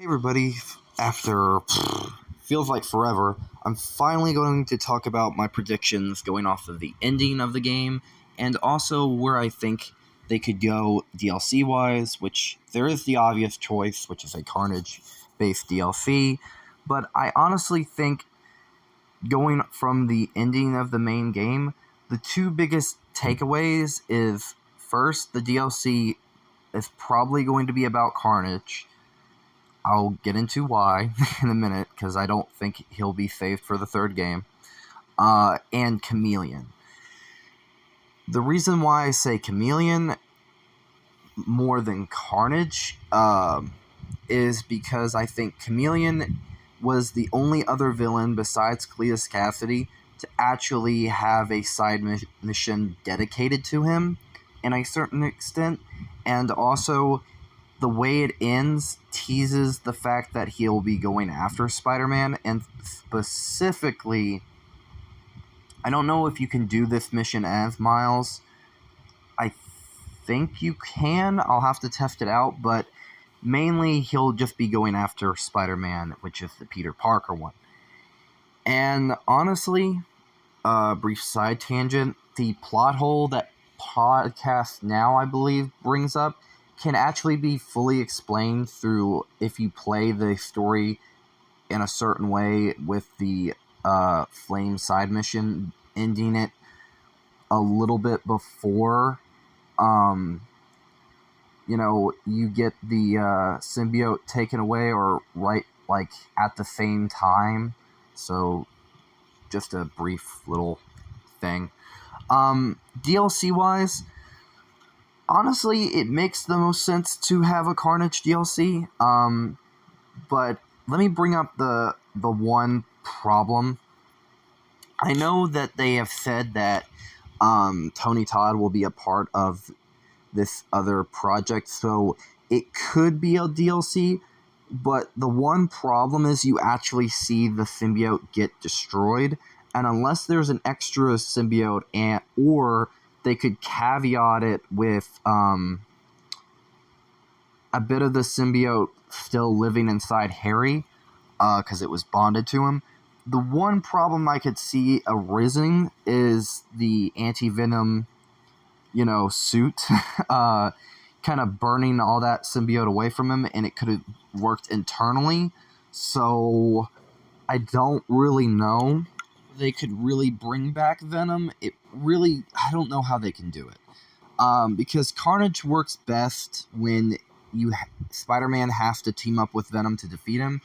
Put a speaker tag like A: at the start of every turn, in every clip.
A: Hey everybody, after feels like forever, I'm finally going to talk about my predictions going off of the ending of the game and also where I think they could go DLC wise, which there is the obvious choice, which is a Carnage based DLC, but I honestly think going from the ending of the main game, the two biggest takeaways is first, the DLC is probably going to be about Carnage. I'll get into why in a minute, because I don't think he'll be saved for the third game. And Chameleon. The reason why I say Chameleon more than Carnage is because I think Chameleon was the only other villain besides Cletus Cassidy to actually have a side mission dedicated to him in a certain extent, and also the way it ends teases the fact that he'll be going after Spider-Man, and specifically, I don't know if you can do this mission as Miles. I think you can. I'll have to test it out, but mainly he'll just be going after Spider-Man, which is the Peter Parker one. And honestly, brief side tangent, the plot hole that Podcast Now, I believe, brings up can actually be fully explained through if you play the story in a certain way with the Flame side mission, ending it a little bit before you get the symbiote taken away, or right like at the same time. So just a brief little thing. DLC wise, honestly, it makes the most sense to have a Carnage DLC. But let me bring up the one problem. I know that they have said that Tony Todd will be a part of this other project, so it could be a DLC. But the one problem is you actually see the symbiote get destroyed, and unless there's an extra symbiote, or they could caveat it with a bit of the symbiote still living inside Harry, because it was bonded to him. The one problem I could see arisen is the anti-venom, suit, kind of burning all that symbiote away from him, and it could have worked internally. So I don't really know. They could really bring back Venom. I don't know how they can do it. Because Carnage works best when Spider-Man has to team up with Venom to defeat him,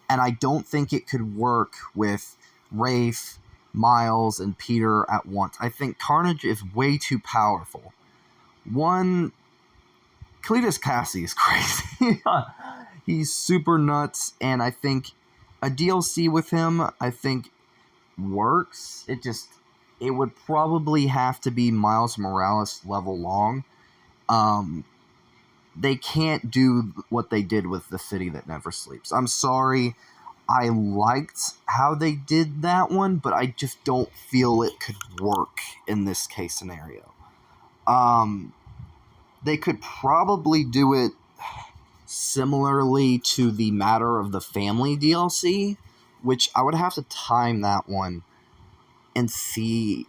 A: and I don't think it could work with Rafe, Miles, and Peter at once. I think Carnage is way too powerful. One, Cletus Cassidy is crazy. He's super nuts, and I think a DLC with him, works. It would probably have to be Miles Morales level long. They can't do what they did with The City That Never Sleeps. I'm sorry. I liked how they did that one, but I just don't feel it could work in this case scenario. They could probably do it similarly to the Matter of the Family DLC, which I would have to time that one and see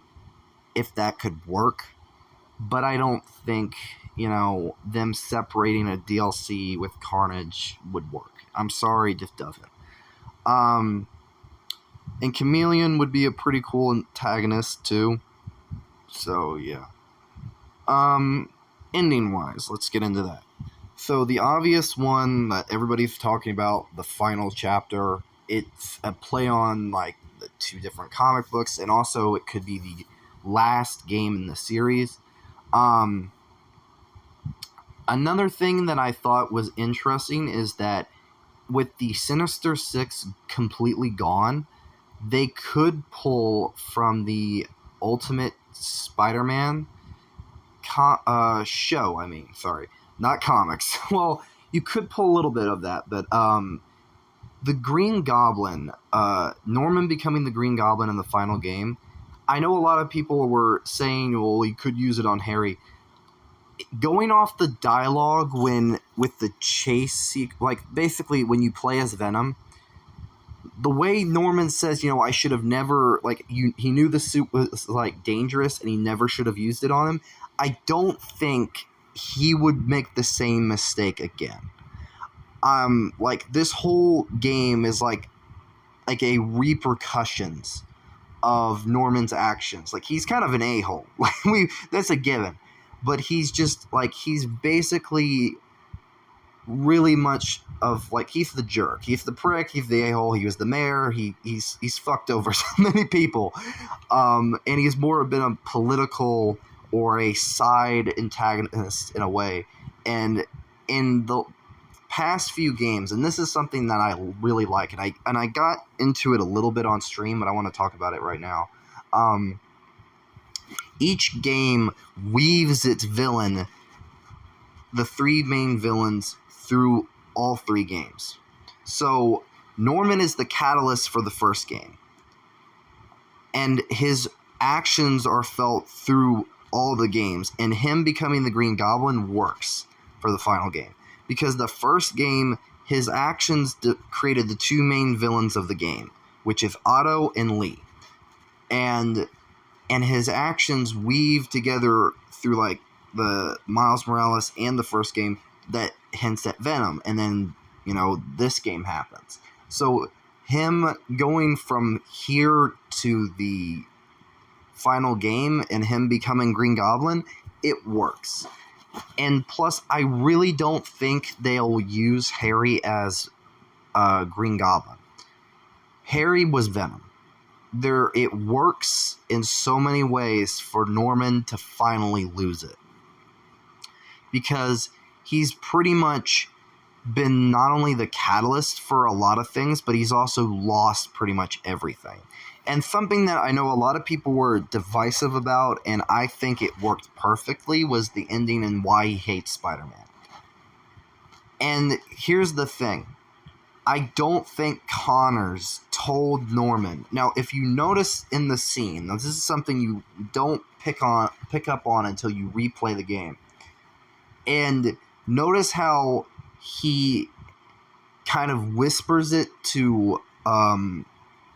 A: if that could work. But I don't think, them separating a DLC with Carnage would work. I'm sorry, it just doesn't. And Chameleon would be a pretty cool antagonist, too. So, yeah. Ending-wise, let's get into that. So, the obvious one that everybody's talking about, the final chapter, it's a play on, the two different comic books, and also it could be the last game in the series. Another thing that I thought was interesting is that with the Sinister Six completely gone, they could pull from the Ultimate Spider-Man show. Not comics. Well, you could pull a little bit of that, but the Green Goblin, Norman becoming the Green Goblin in the final game, I know a lot of people were saying, well, you could use it on Harry. going off the dialogue with the chase, like basically when you play as Venom, the way Norman says, I should have never, like, he knew the suit was, like, dangerous and he never should have used it on him. I don't think he would make the same mistake again. Like, this whole game is like a repercussions of Norman's actions. Like, he's kind of an a-hole. Like, that's a given. But he's just, like, he's basically really much of, like, he's the jerk, he's the prick, he's the a-hole, he was the mayor, he's fucked over so many people, and he's more been a political or a side antagonist in a way. And in the past few games, and this is something that I really like, and I got into it a little bit on stream, but I want to talk about it right now. Each game weaves its villain, the three main villains, through all three games. So Norman is the catalyst for the first game, and his actions are felt through all the games, and him becoming the Green Goblin works for the final game, because the first game, his actions created the two main villains of the game, which is Otto and Lee, and his actions weave together through, like, the Miles Morales and the first game that hints at Venom, and then, this game happens. So him going from here to the final game and him becoming Green Goblin, it works. And plus, I really don't think they'll use Harry as Green Goblin. Harry was Venom. It works in so many ways for Norman to finally lose it, because he's pretty much been not only the catalyst for a lot of things, but he's also lost pretty much everything. And something that I know a lot of people were divisive about, and I think it worked perfectly, was the ending and why he hates Spider-Man. And here's the thing. I don't think Connors told Norman. Now, if you notice in the scene, now this is something you don't pick up on until you replay the game. And notice how he kind of whispers it to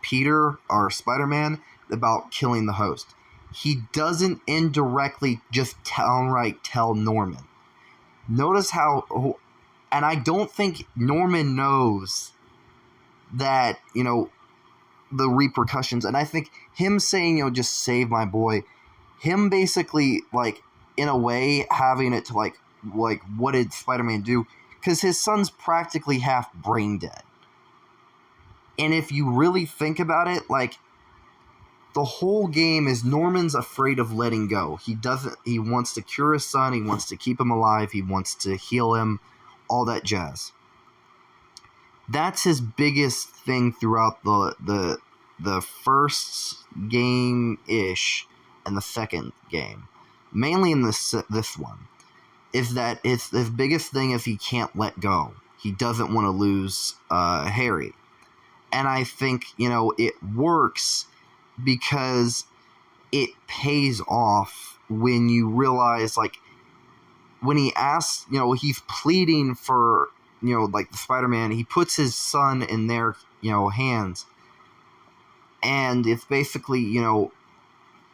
A: Peter, or Spider-Man, about killing the host. He doesn't indirectly just outright tell Norman. Notice how... And I don't think Norman knows that, the repercussions. And I think him saying, just save my boy, him basically, like, in a way, having it to, like what did Spider-Man do? Because his son's practically half brain dead. And if you really think about it, like, the whole game is Norman's afraid of letting go. He wants to cure his son, he wants to keep him alive, he wants to heal him, all that jazz. That's his biggest thing throughout the first game-ish and the second game. Mainly in this one. Is that it's the biggest thing if he can't let go. He doesn't want to lose Harry. And I think, it works because it pays off when you realize, like, when he asks, he's pleading for, like, the Spider-Man, he puts his son in their, hands. And it's basically, in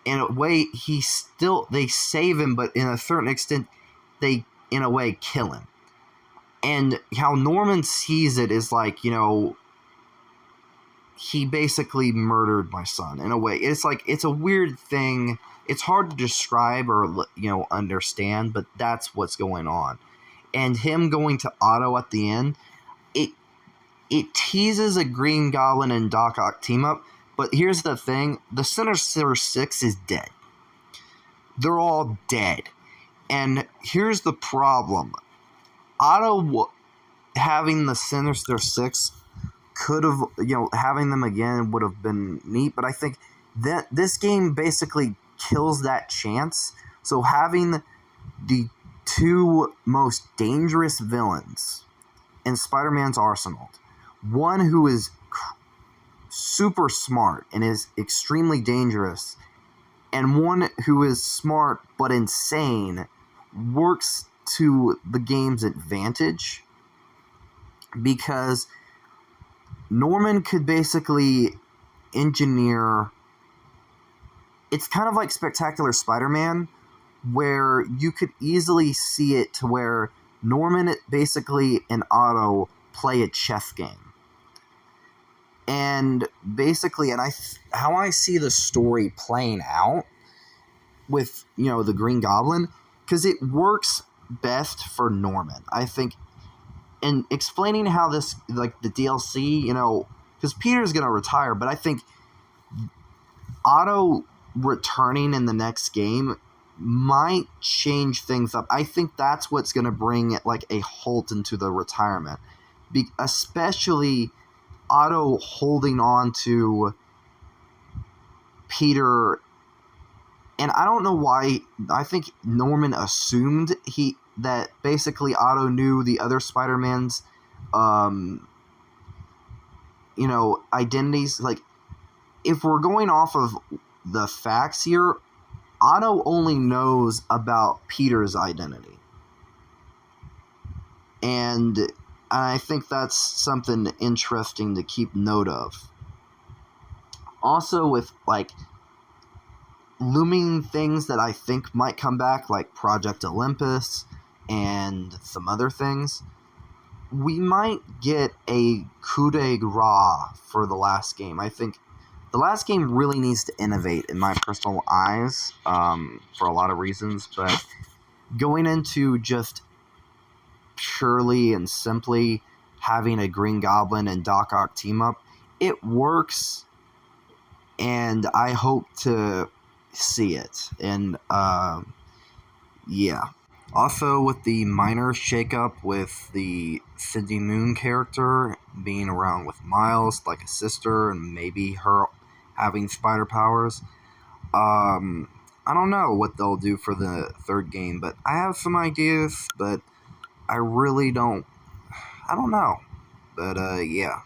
A: a way, they save him, but in a certain extent, they, in a way, kill him. And how Norman sees it is like, he basically murdered my son, in a way. It's like, it's a weird thing. It's hard to describe or, understand, but that's what's going on. And him going to Otto at the end, it teases a Green Goblin and Doc Ock team up, but here's the thing. The Sinister Six is dead. They're all dead. And here's the problem. Otto having the Sinister Six could have, having them again would have been neat, but I think that this game basically kills that chance. So having the two most dangerous villains in Spider-Man's arsenal, one who is super smart and is extremely dangerous, and one who is smart but insane, works to the game's advantage because Norman could basically engineer. It's kind of like Spectacular Spider-Man, where you could easily see it to where Norman basically and Otto play a chess game. And basically, how I see the story playing out with, the Green Goblin, because it works best for Norman. I think in explaining how this, like the DLC, because Peter's going to retire, but I think Otto returning in the next game might change things up. I think that's what's going to bring like a halt into the retirement, especially Otto holding on to Peter. And I don't know why. I think Norman assumed that basically Otto knew the other Spider-Man's identities. Like, if we're going off of the facts here, Otto only knows about Peter's identity. And I think that's something interesting to keep note of. Also, with, like, looming things that I think might come back, like Project Olympus and some other things, we might get a coup de grace for the last game. I think the last game really needs to innovate in my personal eyes for a lot of reasons, but going into just purely and simply having a Green Goblin and Doc Ock team up, it works, and I hope to see it. And yeah. Also, with the minor shakeup with the Cindy Moon character being around with Miles, like a sister, and maybe her having spider powers, I don't know what they'll do for the third game, but I have some ideas, but I really don't. I don't know. But yeah.